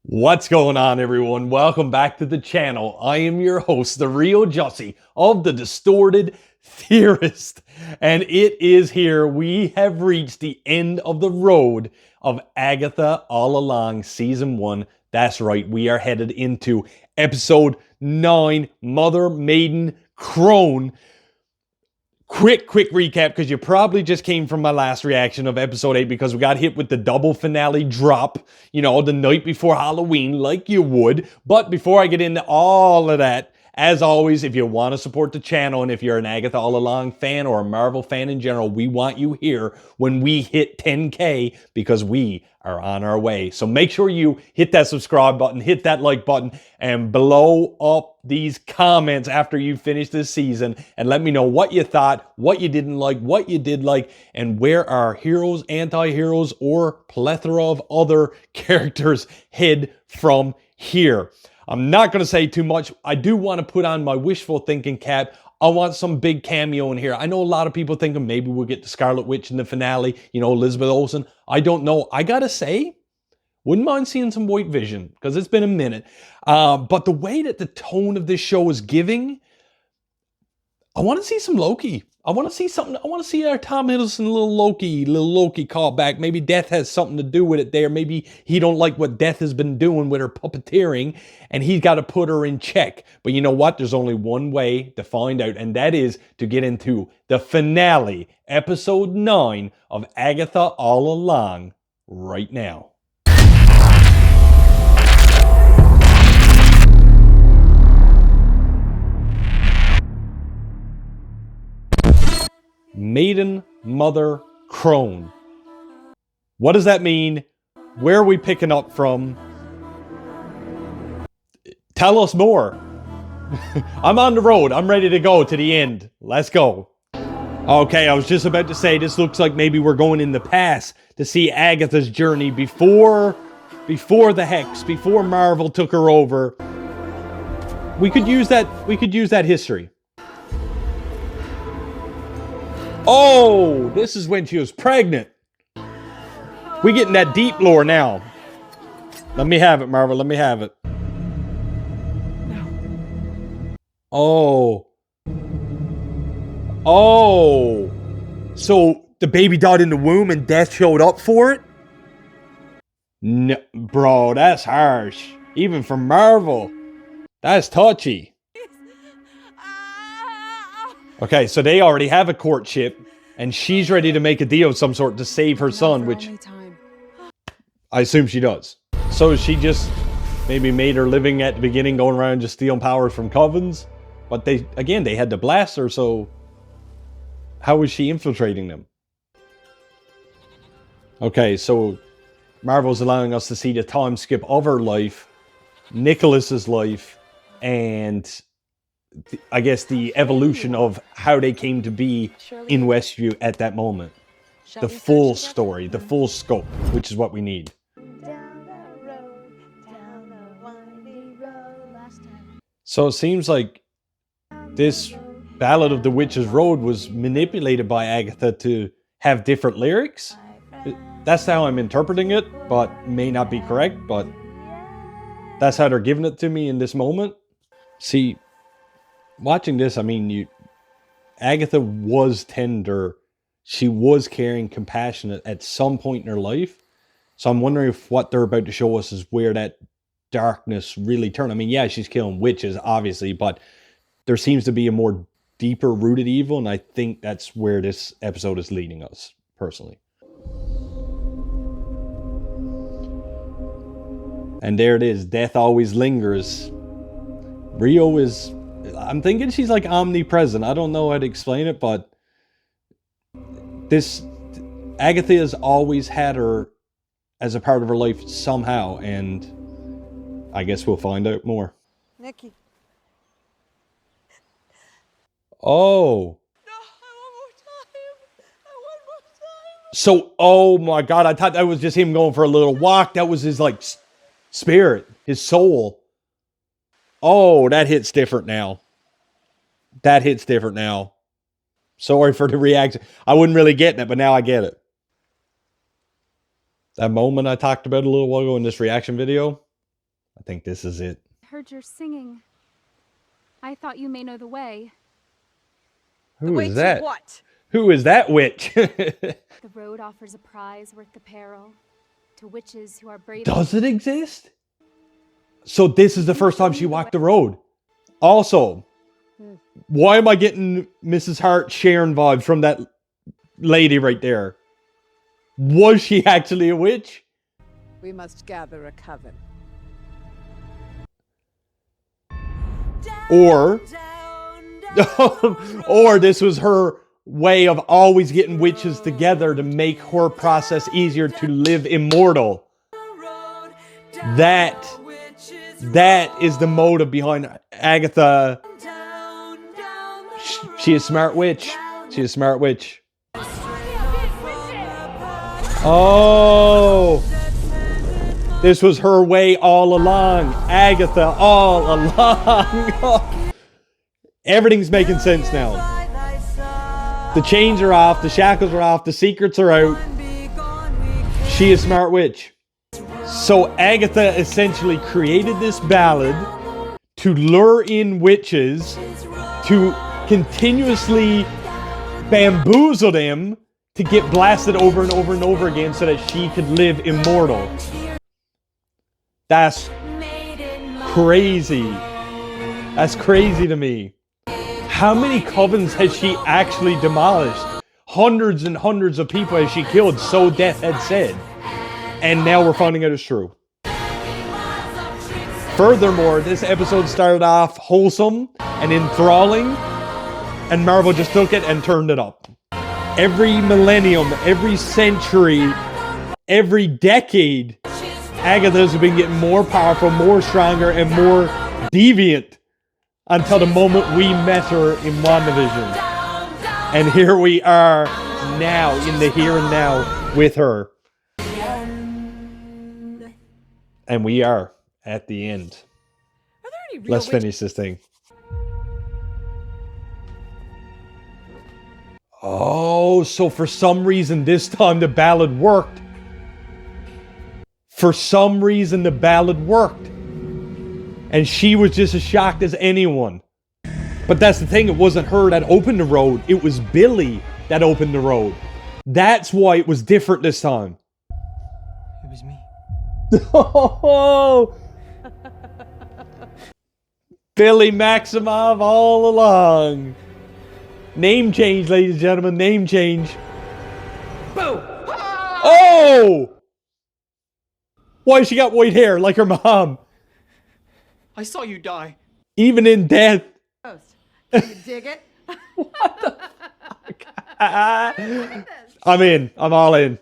What's going on, everyone? Welcome back to the channel. I am your host, the real Jussy of the Distorted Theorist. And it is here. We have reached the end of the road of Agatha All Along Season 1. That's right, we are headed into Episode 9, Maiden Crone. Quick recap, because you probably just came from my last reaction of episode 8 because we got hit with the double finale drop, the night before Halloween, like you would. But before I get into all of that, as always, if you want to support the channel and if you're an Agatha All Along fan or a Marvel fan in general, we want you here when we hit 10K because we are on our way. So make sure you hit that subscribe button, hit that like button, and blow up these comments after you finish this season and let me know what you thought, what you didn't like, what you did like, and where our heroes, anti-heroes, or plethora of other characters head from here. I'm not going to say too much. I do want to put on my wishful thinking cap. I want some big cameo in here. I know a lot of people thinking maybe we'll get the Scarlet Witch in the finale, Elizabeth Olsen. I don't know. I got to say, wouldn't mind seeing some White Vision because it's been a minute. But the way that the tone of this show is giving, I want to see some Loki. I want to see something. I want to see our Tom Hiddleston little Loki callback. Maybe Death has something to do with it there. Maybe he don't like what Death has been doing with her puppeteering and he's got to put her in check. But you know what? There's only one way to find out, and that is to get into the finale, episode 9 of Agatha All Along right now. Maiden Mother Crone. What does that mean? Where are we picking up from? Tell us more. I'm on the road. I'm ready to go to the end. Let's go. Okay, I was just about to say this looks like maybe we're going in the past to see Agatha's journey before the Hex, before Marvel took her over. We could use that history. Oh, this is when she was pregnant. We getting that deep lore now. Let me have it, Marvel. Let me have it. Oh. Oh. So the baby died in the womb and Death showed up for it? No, bro, that's harsh. Even for Marvel. That's touchy. Okay, so they already have a courtship, and she's ready to make a deal of some sort to save her son, which I assume she does. So she just maybe made her living at the beginning going around just stealing powers from covens. But they had to blast her, so how was she infiltrating them? Okay, so Marvel's allowing us to see the time skip of her life, Nicholas's life, and I guess the evolution of how they came to be in Westview at that moment. The full story, the full scope, which is what we need. So it seems like this Ballad of the Witch's Road was manipulated by Agatha to have different lyrics. That's how I'm interpreting it, but may not be correct, but that's how they're giving it to me in this moment. See, watching this, Agatha was tender. She was caring, compassionate at some point in her life. So I'm wondering if what they're about to show us is where that darkness really turned. Yeah, she's killing witches, obviously, but there seems to be a more deeper rooted evil, and I think that's where this episode is leading us, personally. And there it is. Death always lingers. Rio is... I'm thinking she's like omnipresent. I don't know how to explain it, but Agatha has always had her as a part of her life somehow, and I guess we'll find out more. Nikki. Oh. No, I want more time. I want more time. So, oh my God, I thought that was just him going for a little walk. That was his spirit, his soul. Oh, that hits different now. That hits different now. Sorry for the reaction. I wasn't really getting it, but now I get it. That moment I talked about a little while ago in this reaction video, I think this is it. Heard your singing. I thought you may know the way. Who is To that? what? Who is that witch? The road offers a prize worth the peril to witches who are brave. Does it exist? So this is the first time she walked the road. Also, why am I getting Mrs. Hart Sharon vibes from that lady right there? Was she actually a witch? We must gather a coven. Or, or this was her way of always getting witches together to make her process easier to live immortal. That is the motive behind Agatha. She is a smart witch. She is a smart witch. Oh, this was her way all along. Agatha all along. Everything's making sense now. The chains are off, the shackles are off, the secrets are out. She is a smart witch. So Agatha essentially created this ballad to lure in witches, to continuously bamboozle them to get blasted over and over and over again so that she could live immortal. That's crazy. That's crazy to me. How many covens has she actually demolished? Hundreds and hundreds of people has she killed, so death had said. And now we're finding out it's true. Furthermore, this episode started off wholesome and enthralling, and Marvel just took it and turned it up. Every millennium, every century, every decade, Agatha's been getting more powerful, more stronger, and more deviant until the moment we met her in WandaVision. And here we are now, in the here and now, with her. And we are at the end. Are there any real Let's finish this thing. Oh, so for some reason this time the ballad worked. For some reason the ballad worked. And she was just as shocked as anyone. But that's the thing, it wasn't her that opened the road. It was Billy that opened the road. That's why it was different this time. It was me. Oh, Billy Maximov all along. Name change, ladies and gentlemen. Name change. Boom! Oh! Why she got white hair like her mom? I saw you die. Even in death. Can you dig it? I'm in. I'm all in.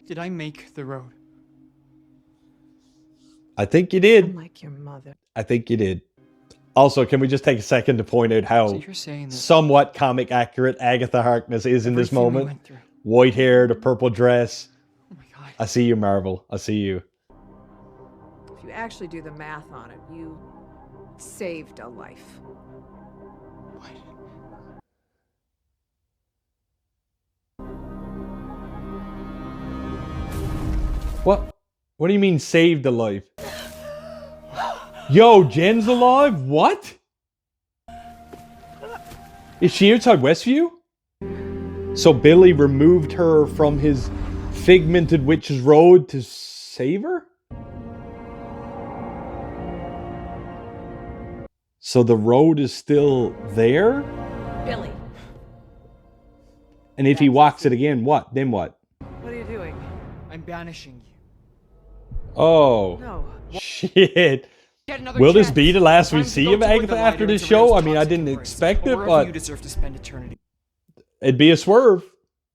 Did I make the road? I think you did. Like your mother. I think you did. Also, can we just take a second to point out how So you're saying that somewhat comic accurate Agatha Harkness is in this everything we moment? went through- White hair, the purple dress. Oh my god. I see you, Marvel. I see you. If you actually do the math on it, you saved a life. What? What? What do you mean saved a life? Yo, Jen's alive? What? Is she outside Westview? So Billy removed her from his figmented witch's road to save her? So the road is still there? Billy, And if he walks it again, what? Then what? what are you doing? I'm banishing you. Oh. No. Shit. Get another Will this chance. be the last we Time to see go of toward Agatha the light after or this to show? Rose I mean, I toxic didn't embrace. expect it, Wherever but you deserve to spend eternity. it'd be a swerve.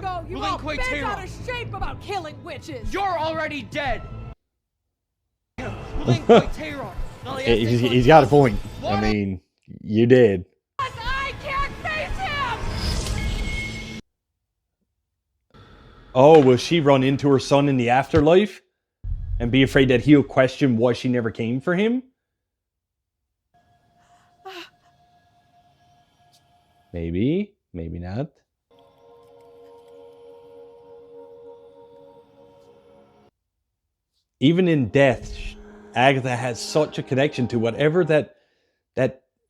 Go, you Blink all like bent Taylor. out of shape about killing witches. You're already dead. Blink like Taylor. He's got a point. I mean, you did. I can't face him! Oh, will she run into her son in the afterlife? And be afraid that he'll question why she never came for him? Maybe. Maybe not. Even in death, Agatha has such a connection to whatever that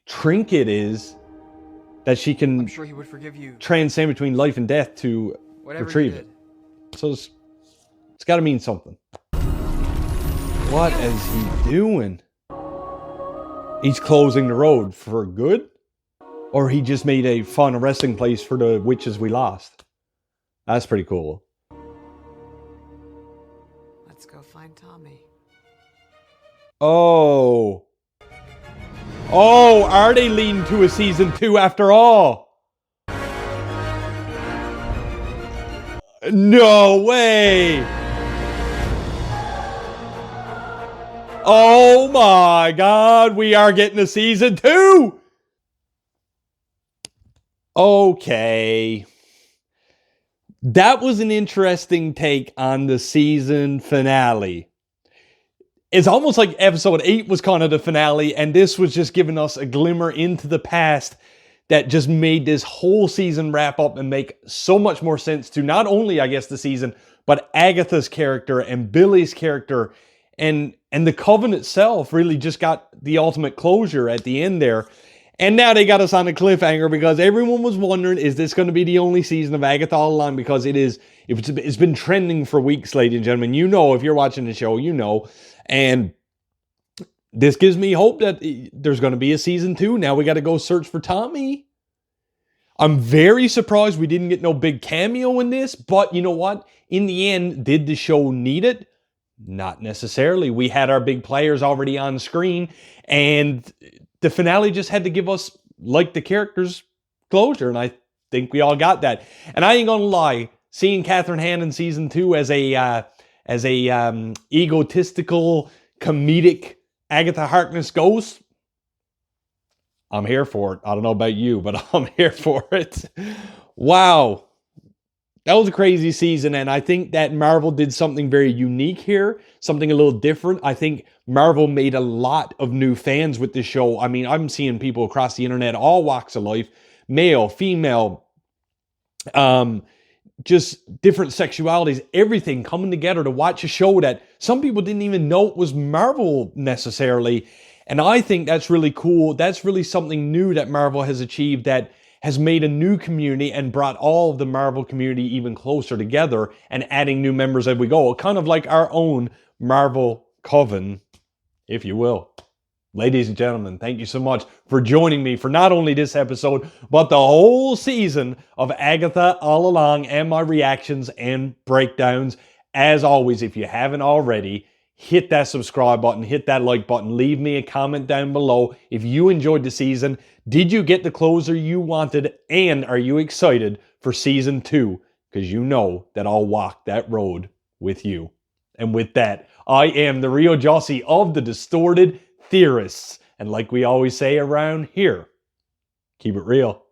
trinket is that she can I'm sure he would forgive you. transcend between life and death to Whatever retrieve you it. did. So it's got to mean something. What is he doing? He's closing the road for good? Or he just made a fun resting place for the witches we lost? That's pretty cool. Let's go find Tommy. Oh. Oh, are they leading to a season 2 after all? No way! Oh my God, we are getting a season 2! Okay. That was an interesting take on the season finale. It's almost like episode 8 was kind of the finale, and this was just giving us a glimmer into the past that just made this whole season wrap up and make so much more sense to not only, I guess, the season, but Agatha's character and Billy's character, and the Coven itself really just got the ultimate closure at the end there. And now they got us on a cliffhanger because everyone was wondering, is this going to be the only season of Agatha All Along? Because it's been trending for weeks, ladies and gentlemen. You know, if you're watching the show, you know. And this gives me hope that there's going to be a season 2. Now we got to go search for Tommy. I'm very surprised we didn't get no big cameo in this. But you know what? In the end, did the show need it? Not necessarily. We had our big players already on screen. And the finale just had to give us, like the characters, closure. And I think we all got that. And I ain't going to lie. Seeing Kathryn Hahn in season 2 as a egotistical, comedic Agatha Harkness ghost, I'm here for it. I don't know about you, but I'm here for it. Wow. That was a crazy season, and I think that Marvel did something very unique here, something a little different. I think Marvel made a lot of new fans with this show. I mean, I'm seeing people across the internet, all walks of life, male, female, just different sexualities, everything coming together to watch a show that some people didn't even know it was Marvel necessarily. And I think that's really cool. That's really something new that Marvel has achieved, that has made a new community and brought all of the Marvel community even closer together and adding new members as we go. Kind of like our own Marvel Coven, if you will. Ladies and gentlemen, thank you so much for joining me for not only this episode, but the whole season of Agatha All Along and my reactions and breakdowns. As always, if you haven't already, hit that subscribe button, hit that like button, leave me a comment down below if you enjoyed the season. Did you get the closure you wanted? And are you excited for season 2? Because you know that I'll walk that road with you. And with that, I am the real Jussy of the Distorted Theorists. And like we always say around here, keep it real.